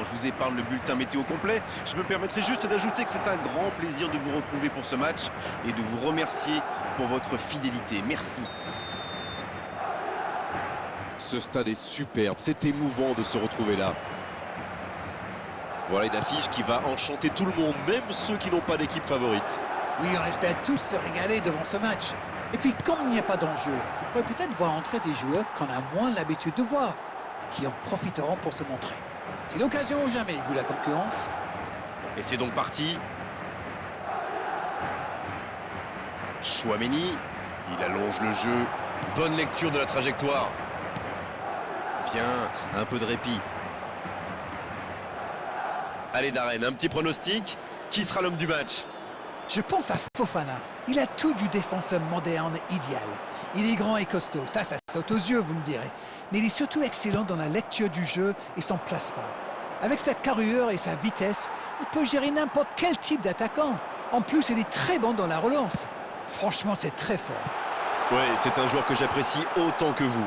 je vous épargne le bulletin météo complet. Je me permettrai juste d'ajouter que c'est un grand plaisir de vous retrouver pour ce match et de vous remercier pour votre fidélité. Merci. Ce stade est superbe, c'est émouvant de se retrouver là. Voilà une affiche qui va enchanter tout le monde, même ceux qui n'ont pas d'équipe favorite. Oui, on espère tous se régaler devant ce match. Et puis, comme il n'y a pas d'enjeu, on pourrait peut-être voir entrer des joueurs qu'on a moins l'habitude de voir, et qui en profiteront pour se montrer. C'est l'occasion ou jamais, vu la concurrence. Et c'est donc parti. Chouameni, il allonge le jeu. Bonne lecture de la trajectoire. Bien, un peu de répit. Allez Darren, un petit pronostic. Qui sera l'homme du match? Je pense à Fofana. Il a tout du défenseur moderne idéal. Il est grand et costaud, ça saute aux yeux, vous me direz. Mais il est surtout excellent dans la lecture du jeu et son placement. Avec sa carrure et sa vitesse, il peut gérer n'importe quel type d'attaquant. En plus, il est très bon dans la relance. Franchement, c'est très fort. Ouais, c'est un joueur que j'apprécie autant que vous.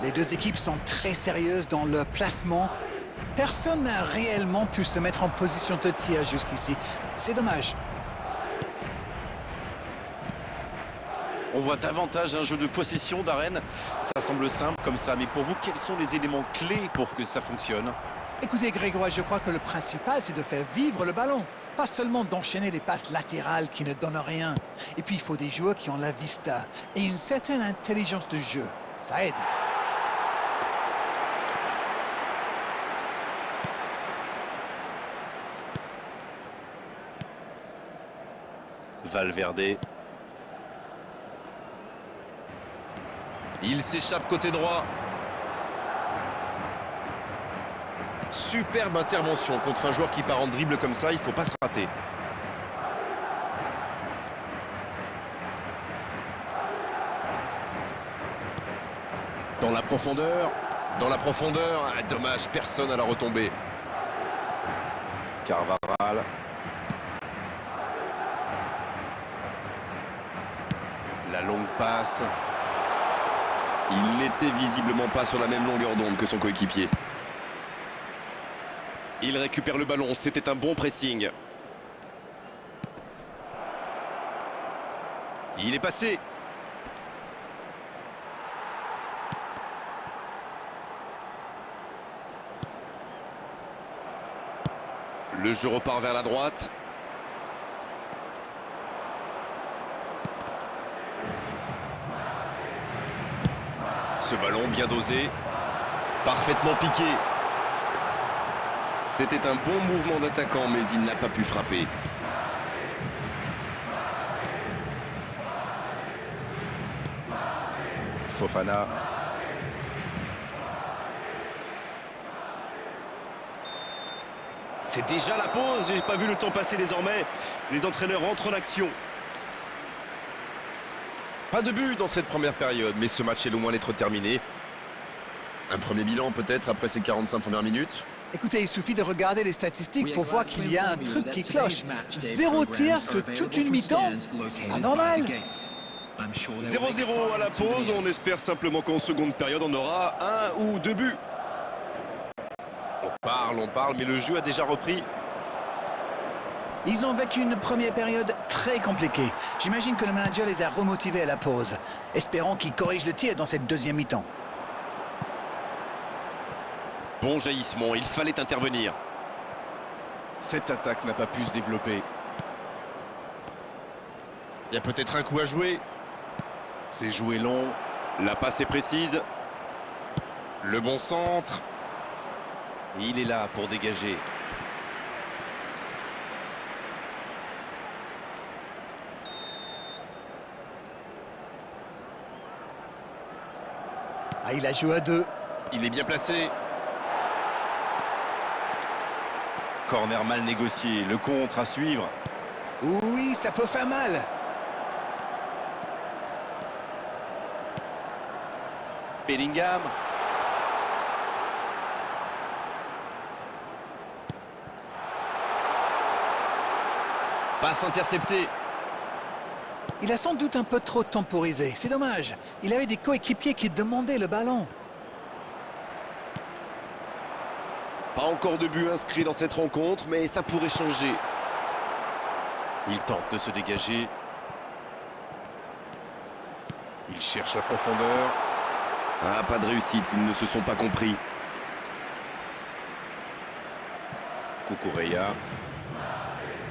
Les deux équipes sont très sérieuses dans leur placement. Personne n'a réellement pu se mettre en position de tir jusqu'ici. C'est dommage. On voit davantage un jeu de possession d'Arène. Ça semble simple comme ça, mais pour vous, quels sont les éléments clés pour que ça fonctionne? Écoutez Grégoire, je crois que le principal c'est de faire vivre le ballon. Pas seulement d'enchaîner les passes latérales qui ne donnent rien. Et puis il faut des joueurs qui ont la vista et une certaine intelligence de jeu. Ça aide. Valverde. Il s'échappe côté droit. Superbe intervention contre un joueur qui part en dribble comme ça, il ne faut pas se rater. Dans la profondeur. Ah, dommage, personne à la retombée. Carvajal. La longue passe. Il n'était visiblement pas sur la même longueur d'onde que son coéquipier. Il récupère le ballon, c'était un bon pressing. Il est passé. Le jeu repart vers la droite. Ce ballon bien dosé, parfaitement piqué. C'était un bon mouvement d'attaquant, mais il n'a pas pu frapper. Fofana. C'est déjà la pause, j'ai pas vu le temps passer désormais. Les entraîneurs entrent en action. Pas de but dans cette première période, mais ce match est loin d'être terminé. Un premier bilan peut-être après ces 45 premières minutes. Écoutez, il suffit de regarder les statistiques pour voir qu'il y a un truc qui cloche. 0 tir sur toute une mi-temps, c'est pas normal. 0-0 à la pause, on espère simplement qu'en seconde période on aura 1 ou 2 buts. On parle, mais le jeu a déjà repris. Ils ont vécu une première période très compliquée. J'imagine que le manager les a remotivés à la pause. Espérons qu'ils corrigent le tir dans cette deuxième mi-temps. Bon jaillissement, il fallait intervenir. Cette attaque n'a pas pu se développer. Il y a peut-être un coup à jouer. C'est joué long. La passe est précise. Le bon centre. Il est là pour dégager. Ah, il a joué à 2. Il est bien placé. Corner mal négocié. Le contre à suivre. Oui, ça peut faire mal. Bellingham. Passe interceptée. Il a sans doute un peu trop temporisé. C'est dommage. Il avait des coéquipiers qui demandaient le ballon. Pas encore de but inscrit dans cette rencontre, mais ça pourrait changer. Il tente de se dégager. Il cherche la profondeur. Ah, pas de réussite, ils ne se sont pas compris. Cucurella.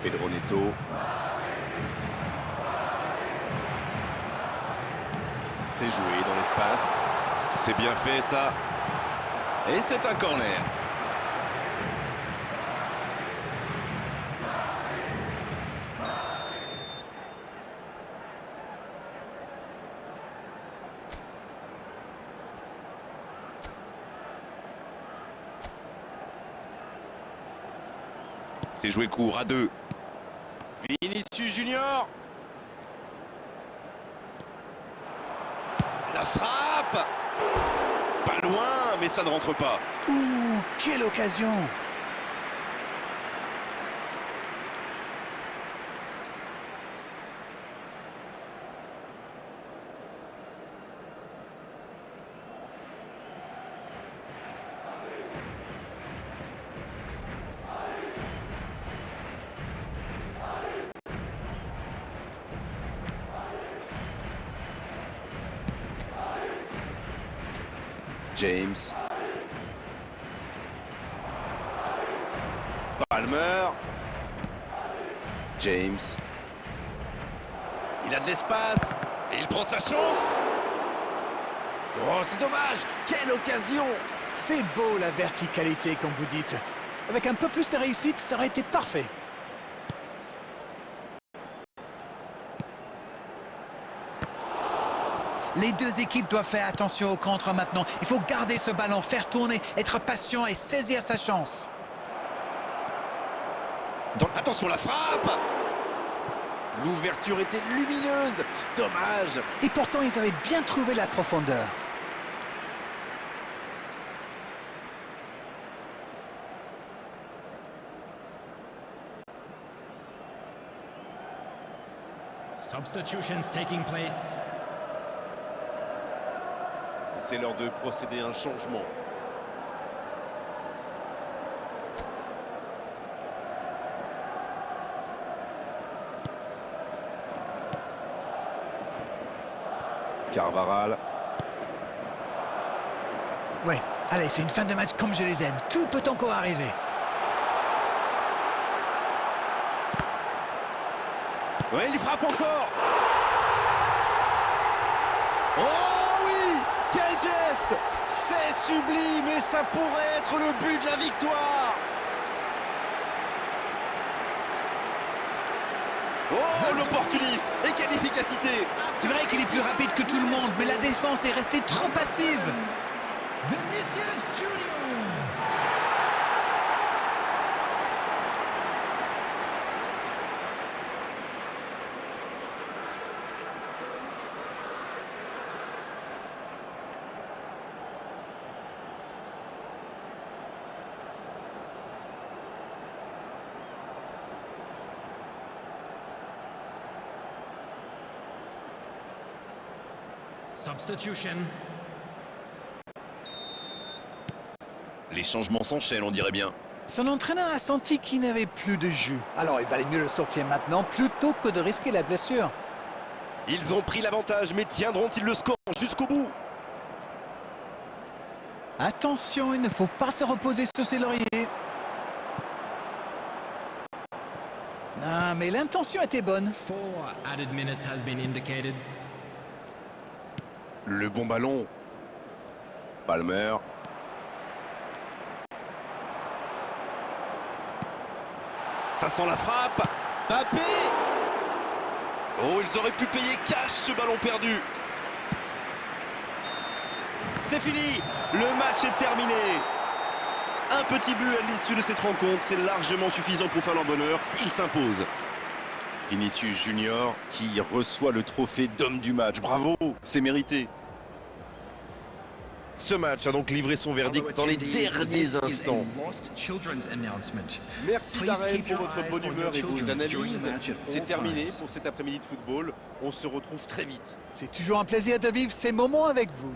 Pedro Neto. C'est joué dans l'espace. C'est bien fait ça. Et c'est un corner. C'est joué court à 2. Vinicius Junior. La frappe. Pas loin, mais ça ne rentre pas. Ouh, quelle occasion! James. Palmer. James. Il a de l'espace. Et il prend sa chance. Oh, c'est dommage. Quelle occasion. C'est beau la verticalité, comme vous dites. Avec un peu plus de réussite, ça aurait été parfait. Les deux équipes doivent faire attention au contre maintenant. Il faut garder ce ballon, faire tourner, être patient et saisir sa chance. Attention, la frappe. L'ouverture était lumineuse. Dommage. Et pourtant, ils avaient bien trouvé la profondeur. Substitutions taking place. C'est l'heure de procéder à un changement. Carvajal. Ouais, allez, c'est une fin de match comme je les aime. Tout peut encore arriver. Ouais, il frappe encore. Oh oui, quel geste. C'est sublime et ça pourrait être le but de la victoire. Oh, l'opportuniste. Et quelle efficacité. C'est vrai qu'il est plus rapide que tout le monde, mais la défense est restée trop passive. Vinicius Junior. Substitution. Les changements s'enchaînent, on dirait bien. Son entraîneur a senti qu'il n'avait plus de jus. Alors il valait mieux le sortir maintenant plutôt que de risquer la blessure. Ils ont pris l'avantage, mais tiendront-ils le score jusqu'au bout? Attention, il ne faut pas se reposer sur ses lauriers. Non, mais l'intention était bonne. 4 added minutes has been indicated. Le bon ballon. Palmer. Ça sent la frappe. Mbappé. Oh, ils auraient pu payer cash ce ballon perdu. C'est fini. Le match est terminé. Un petit but à l'issue de cette rencontre, c'est largement suffisant pour faire leur bonheur. Ils s'imposent. Vinicius Junior qui reçoit le trophée d'homme du match. Bravo, c'est mérité. Ce match a donc livré son verdict dans les derniers instants. Merci Darren pour votre bonne humeur et vos analyses. C'est terminé pour cet après-midi de football. On se retrouve très vite. C'est toujours un plaisir de vivre ces moments avec vous.